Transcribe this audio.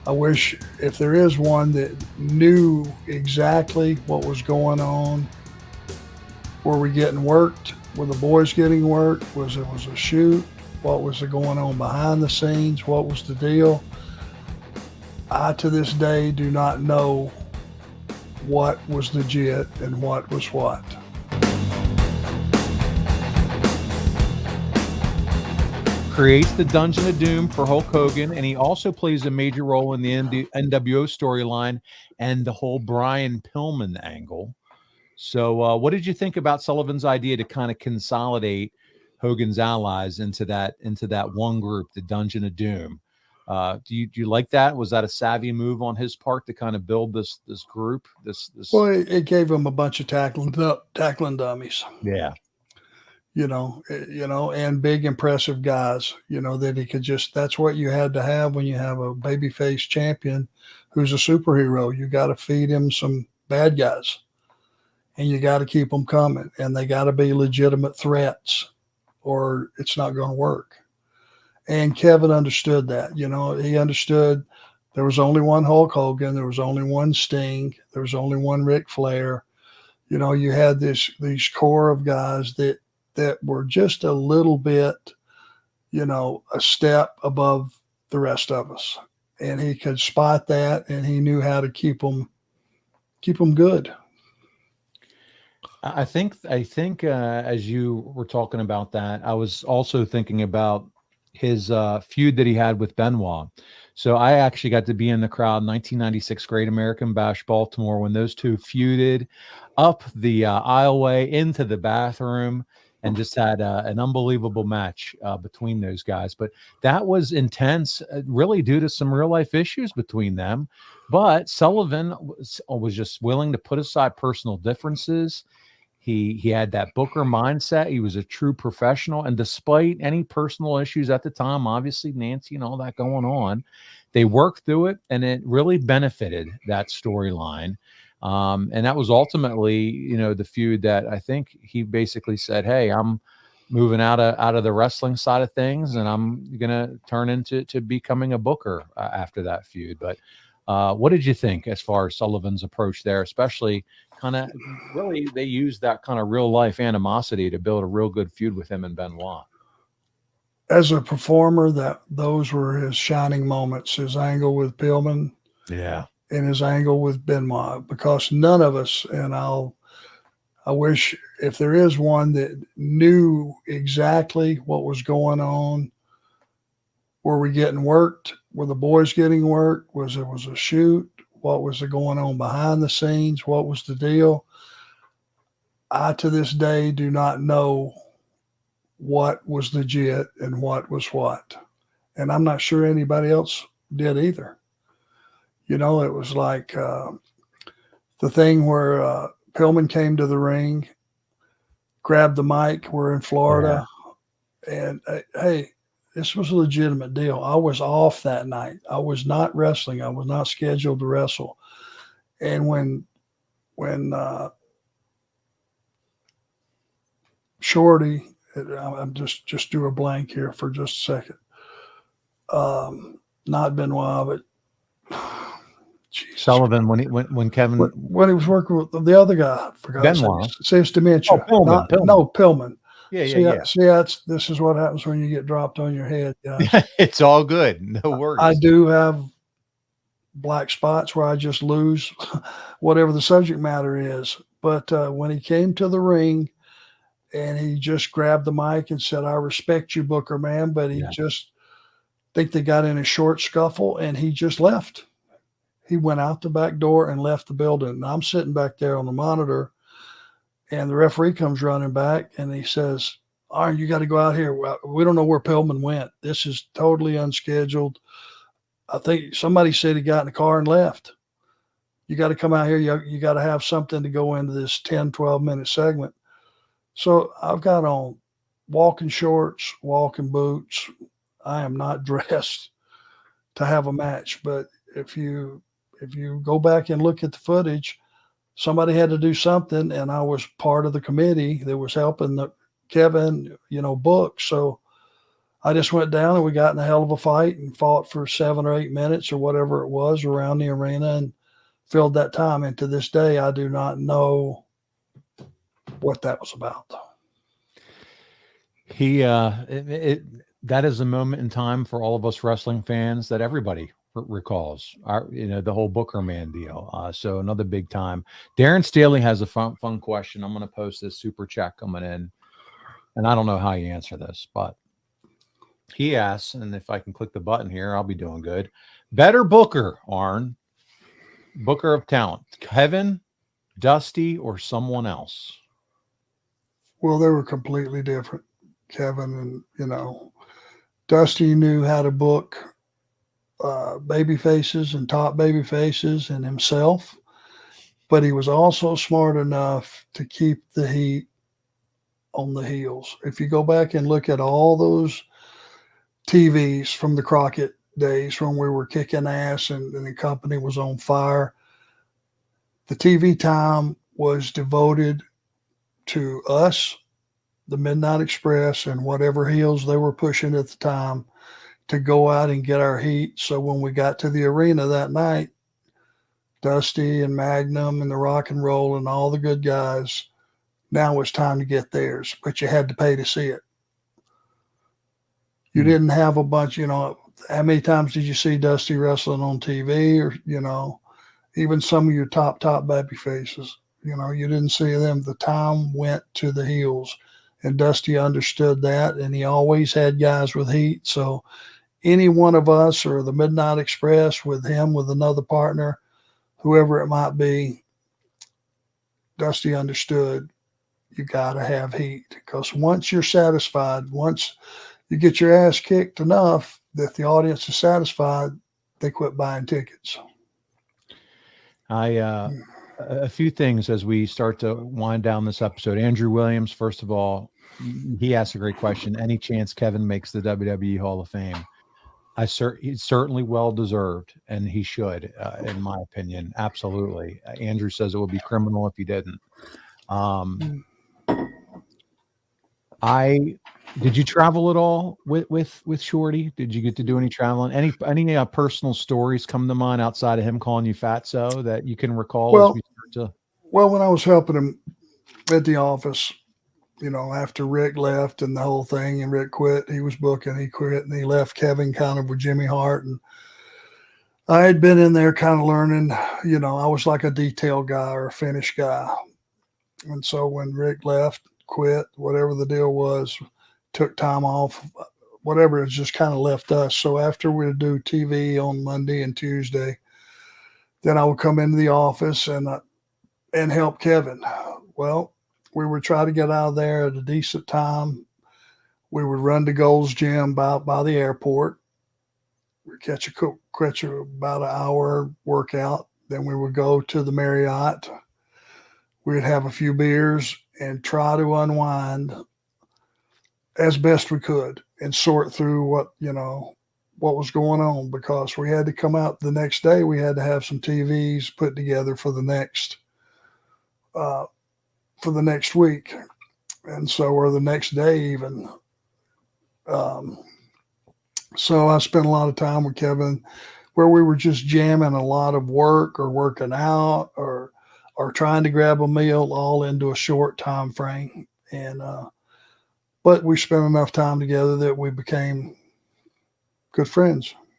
I wish if there is one that knew exactly what was going on, were we getting worked? Were the boys getting worked? Was a shoot? What was going on behind the scenes? What was the deal? I to this day do not know what was legit and what was what. Creates the Dungeon of Doom for Hulk Hogan, and he also plays a major role in the NWO storyline and the whole Brian Pillman angle. So, what did you think about Sullivan's idea to kind of consolidate Hogan's allies into that one group, the Dungeon of Doom? Do you like that? Was that a savvy move on his part to kind of build this group? Well, it gave him a bunch of tackling dummies. Yeah. And big impressive guys, that he could just, that's what you had to have when you have a babyface champion who's a superhero. You got to feed him some bad guys and you got to keep them coming, and they got to be legitimate threats or it's not going to work. And Kevin understood that. He understood there was only one Hulk Hogan, there was only one Sting, there was only one Ric Flair. You had these core of guys that were just a little bit, a step above the rest of us. And he could spot that, and he knew how to keep them good. I think as you were talking about that, I was also thinking about his feud that he had with Benoit. So I actually got to be in the crowd in 1996 Great American Bash Baltimore when those two feuded up the aisleway into the bathroom and just had an unbelievable match between those guys. But that was intense, really due to some real life issues between them. But Sullivan was just willing to put aside personal differences. He had that Booker mindset. He was a true professional. And despite any personal issues at the time, obviously Nancy and all that going on, they worked through it, and it really benefited that storyline. And that was ultimately, the feud that I think he basically said, hey, I'm moving out of the wrestling side of things, and I'm going to turn into becoming a booker after that feud. But what did you think as far as Sullivan's approach there, especially kind of really they used that kind of real life animosity to build a real good feud with him and Benoit? As a performer, those were his shining moments, his angle with Pillman. Yeah. And his angle with Benoit, because none of us, and I wish if there is one that knew exactly what was going on, were we getting worked? Were the boys getting worked? Was a shoot? What was going on behind the scenes? What was the deal? I to this day do not know what was legit and what was what. And I'm not sure anybody else did either. It was like the thing where Pillman came to the ring, grabbed the mic. We're in Florida. Yeah. And hey, this was a legitimate deal. I was off that night. I was not wrestling. I was not scheduled to wrestle. And when Shorty, I'm just do a blank here for just a second. Not Benoit, but Jesus. Sullivan when Kevin when he was working with the other guy, I forgot. Benoit. Say it's dementia. Oh, Pillman. No, Pillman. Yeah. See, this is what happens when you get dropped on your head. It's all good. No worries. I do have black spots where I just lose whatever the subject matter is. But when he came to the ring and he just grabbed the mic and said, "I respect you, Booker, man," but he just think they got in a short scuffle and he just left. He went out the back door and left the building. And I'm sitting back there on the monitor, and the referee comes running back and he says, "ARNm, you got to go out here. We don't know where Pillman went. This is totally unscheduled. I think somebody said he got in the car and left. You got to come out here. You got to have something to go into this 10, 12-minute segment." So I've got on walking shorts, walking boots. I am not dressed to have a match. But if you go back and look at the footage, somebody had to do something, and I was part of the committee that was helping Kevin, book. So I just went down and we got in a hell of a fight and fought for 7 or 8 minutes or whatever it was around the arena and filled that time. And to this day, I do not know what that was about. That is a moment in time for all of us wrestling fans that everybody recalls. The whole Booker Man deal. So another big time. Darren Staley has a fun question. I'm going to post this super chat coming in, and I don't know how you answer this, but he asks, and if I can click the button here, I'll be doing good. Better Booker, Arn, Booker of talent, Kevin, Dusty, or someone else? Well, they were completely different. Kevin and, Dusty knew how to book baby faces and top baby faces and himself, but he was also smart enough to keep the heat on the heels. If you go back and look at all those TVs from the Crockett days when we were kicking ass and the company was on fire, the TV time was devoted to us, the Midnight Express, and whatever heels they were pushing at the time to go out and get our heat. So when we got to the arena that night, Dusty and Magnum and the Rock and Roll and all the good guys, now it's time to get theirs, but you had to pay to see it. You didn't have a bunch, how many times did you see Dusty wrestling on TV or, even some of your top baby faces? You didn't see them. The time went to the heels, and Dusty understood that, and he always had guys with heat. So any one of us or the Midnight Express with him, with another partner, whoever it might be, Dusty understood you got to have heat, because once you're satisfied, once you get your ass kicked enough that the audience is satisfied, they quit buying tickets. A few things as we start to wind down this episode. Andrew Williams, first of all, he asked a great question. Any chance Kevin makes the WWE Hall of Fame? He's certainly well deserved, and he should, in my opinion. Absolutely. Andrew says it would be criminal if he didn't. Did you travel at all with Shorty? Did you get to do any traveling? Any personal stories come to mind outside of him calling you fatso that you can recall? Well, when I was helping him at the office, after Rick left and the whole thing, and Rick quit, he was booking, he quit, and he left Kevin kind of with Jimmy Hart. And I had been in there kind of learning, I was like a detail guy or a finish guy. And so when Rick left, quit, whatever the deal was, took time off, whatever, it's just kind of left us. So after we would do TV on Monday and Tuesday, then I would come into the office and help Kevin. Well, we would try to get out of there at a decent time. We would run to Gold's Gym by the airport. We'd catch about an hour workout. Then we would go to the Marriott. We'd have a few beers and try to unwind as best we could and sort through what was going on, because we had to come out the next day. We had to have some TVs put together for the next week. And so, or the next day even. So I spent a lot of time with Kevin where we were just jamming a lot of work or working out or trying to grab a meal all into a short time frame. And, but we spent enough time together that we became good friends.